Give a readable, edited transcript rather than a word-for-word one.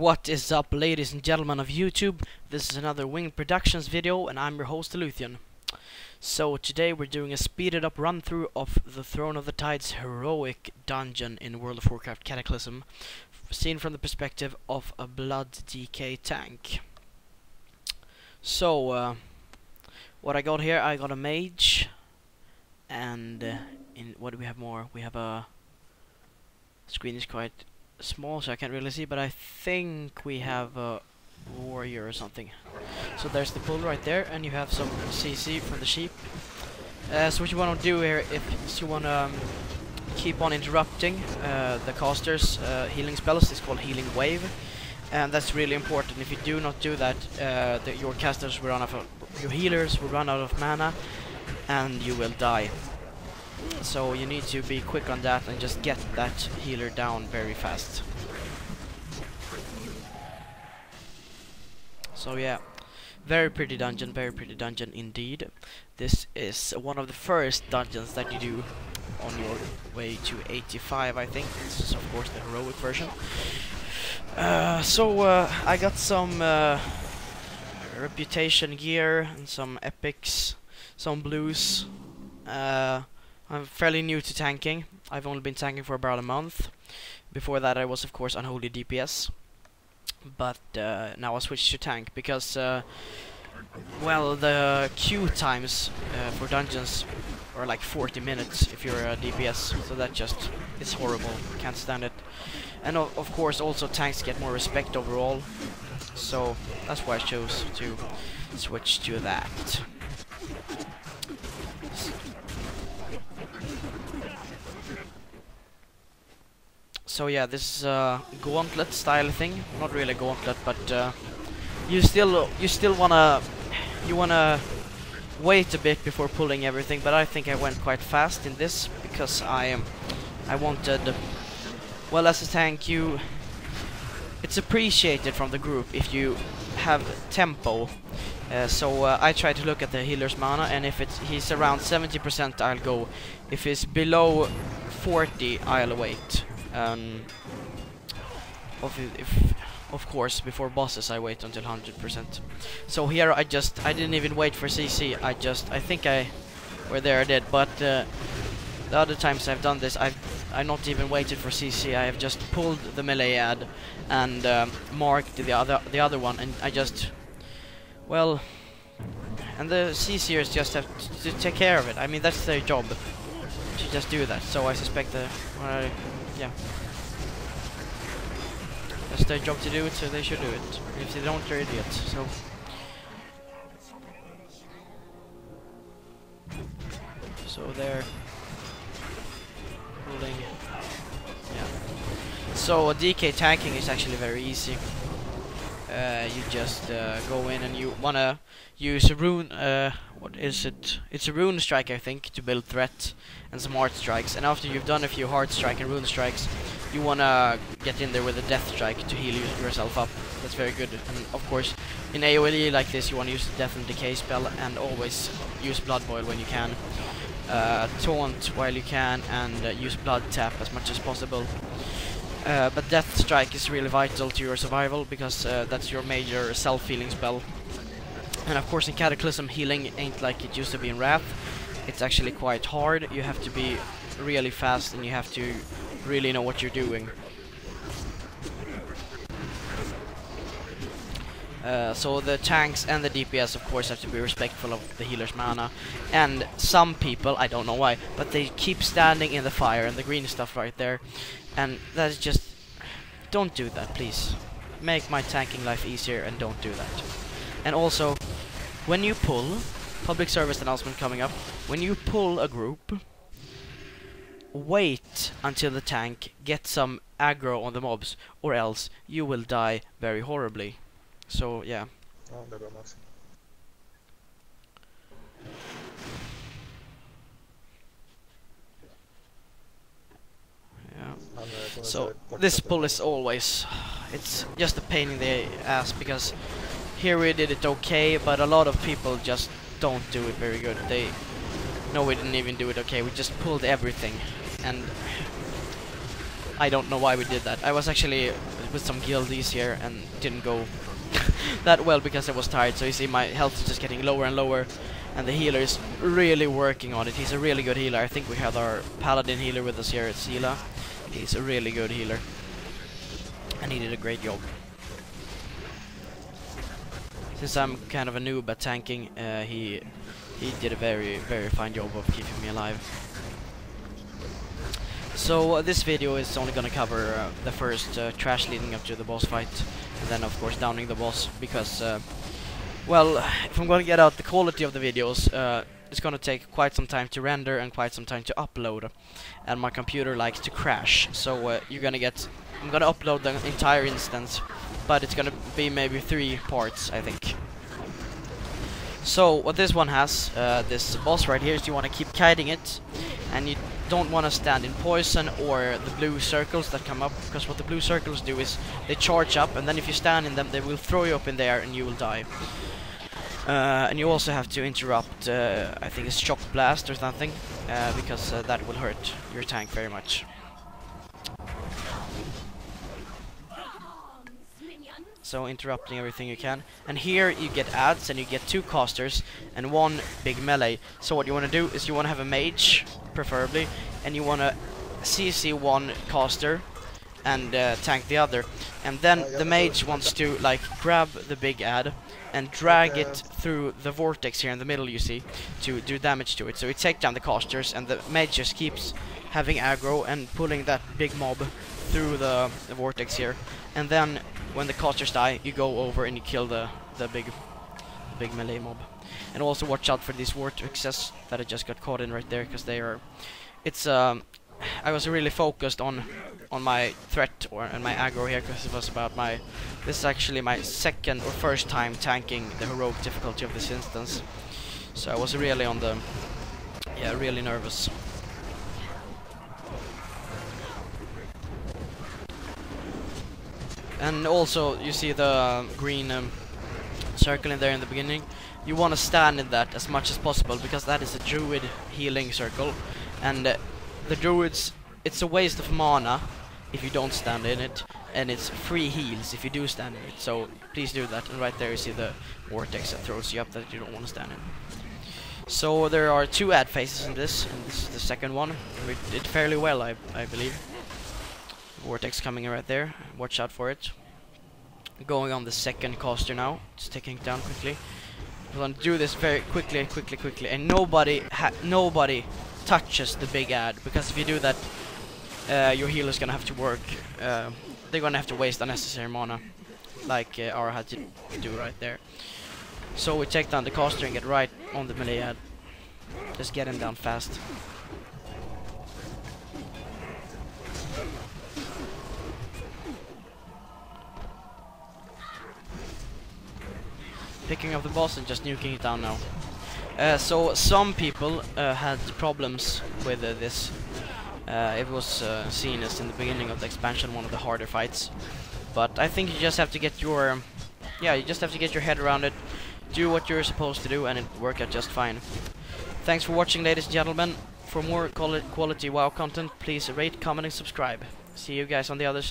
What is up, ladies and gentlemen of YouTube? This is another Wing Productions video, and I'm your host, Luthien. So today we're doing a speeded up run through of the Throne of the Tide's heroic dungeon in World of Warcraft Cataclysm, seen from the perspective of a blood DK tank. So what I got here, I got a mage, and in what do we have more? We have a screen is quite small, so I can't really see, but I think we have a warrior or something. So there's the bull right there, and you have some CC from the sheep. So what you want to do here, if you want to keep on interrupting the caster's healing spells, it's called healing wave, and that's really important. If you do not do that, your casters will run out of, your healers will run out of mana, and you will die. So you need to be quick on that and just get that healer down very fast. So yeah, very pretty dungeon indeed. This is one of the first dungeons that you do on your way to 85, I think. This is of course the heroic version. I got some reputation gear and some epics, some blues. I'm fairly new to tanking. I've only been tanking for about a month. Before that I was of course unholy DPS. But now I switched to tank because well, the queue times for dungeons are like 40 minutes if you're a DPS, so that just, it's horrible, can't stand it. And of course also tanks get more respect overall, so that's why I chose to switch to that. So yeah, this is a gauntlet style thing. Not really a gauntlet, but you still wanna wait a bit before pulling everything. But I think I went quite fast in this because I wanted, well, as a tank, it's appreciated from the group if you have tempo. So I try to look at the healer's mana, and if he's around 70%, I'll go. If he's below 40, I'll wait. Of course, before bosses I wait until 100%. So here I didn't even wait for CC. I think I did, but the other times I've done this, I not even waited for CC. I have just pulled the melee ad and marked the other one, and I just, well, and the CCers just have to take care of it. I mean, that's their job to just do that. So I suspect yeah, that's their job to do it, so they should do it. If they don't, they're idiots. So they're pulling. Yeah. So DK tanking is actually very easy. You just go in and you wanna use a rune. What is it? It's a rune strike, I think, to build threat, and some heart strikes. And after you've done a few heart strike and rune strikes, you wanna get in there with a death strike to heal yourself up. That's very good. And of course, in AoE like this, you wanna use the death and decay spell, and always use blood boil when you can. Taunt while you can, and use blood tap as much as possible. But death strike is really vital to your survival because that's your major self-healing spell. And of course in Cataclysm, healing ain't like it used to be in Wrath. It's actually quite hard. You have to be really fast, and you have to really know what you're doing. So the tanks and the DPS of course have to be respectful of the healer's mana. And some people, I don't know why, but they keep standing in the fire and the green stuff right there. And that is just, don't do that, please. Make my tanking life easier and don't do that. And also, when you pull, public service announcement coming up, when you pull a group, wait until the tank gets some aggro on the mobs, or else you will die very horribly. So yeah. So this pull is always, it's just a pain in the ass, because here we did it okay, but a lot of people just don't do it very good. No, we didn't even do it okay, we just pulled everything, and I don't know why we did that. I was actually with some guildies here and didn't go that well because I was tired. So you see my health is just getting lower and lower, and the healer is really working on it. He's a really good healer. I think we have our paladin healer with us here at Sela. He's a really good healer, and he did a great job. Since I'm kind of a noob at tanking, he did a very fine job of keeping me alive. So this video is only gonna cover the first trash leading up to the boss fight, and then of course downing the boss, because well, if I'm gonna get out the quality of the videos, it's gonna take quite some time to render and quite some time to upload, and my computer likes to crash. So I'm gonna upload the entire instance, but it's gonna be maybe 3 parts, I think. So what this one has, this boss right here, is you want to keep kiting it, and you don't want to stand in poison or the blue circles that come up, because what the blue circles do is they charge up, and then if you stand in them they will throw you up in the air and you will die. And you also have to interrupt, I think it's shock blast or something, because that will hurt your tank very much. So interrupting everything you can, and here you get adds, and you get 2 casters and 1 big melee. So what you want to do is you want to have a mage, preferably, and you want to CC 1 caster and tank the other, and then the mage wants to like grab the big ad and drag it through the vortex here in the middle, you see, to do damage to it. So we take down the casters, and the mage just keeps having aggro and pulling that big mob through the vortex here, and then when the casters die, you go over and you kill the big melee mob. And also watch out for these vortexes that I just got caught in right there, because they are, it's I was really focused on my threat and my aggro here, because it was about this is actually my second or first time tanking the heroic difficulty of this instance. So I was really on the, really nervous. And also, you see the green circle in there in the beginning. You want to stand in that as much as possible, because that is a druid healing circle, and the druids, it's a waste of mana if you don't stand in it, and it's free heals if you do stand in it. So please do that. And right there you see the vortex that throws you up that you don't want to stand in. So there are 2 ad phases in this, and this is the second one. We did fairly well, I believe. Vortex coming in right there, watch out for it. Going on the second caster now, just taking it down quickly. We're gonna do this very quickly, and nobody touches the big ad, because if you do that, your healer's gonna have to work. They're gonna have to waste unnecessary mana, like Ara had to do right there. So we take down the caster and get right on the melee ad. Just get him down fast. Picking up the boss and just nuking it down now. So some people had problems with this. It was seen as in the beginning of the expansion one of the harder fights. But I think you just have to get your head around it, do what you're supposed to do, and it worked out just fine. Thanks for watching, ladies and gentlemen. For more quality WoW content, please rate, comment, and subscribe. See you guys on the other side.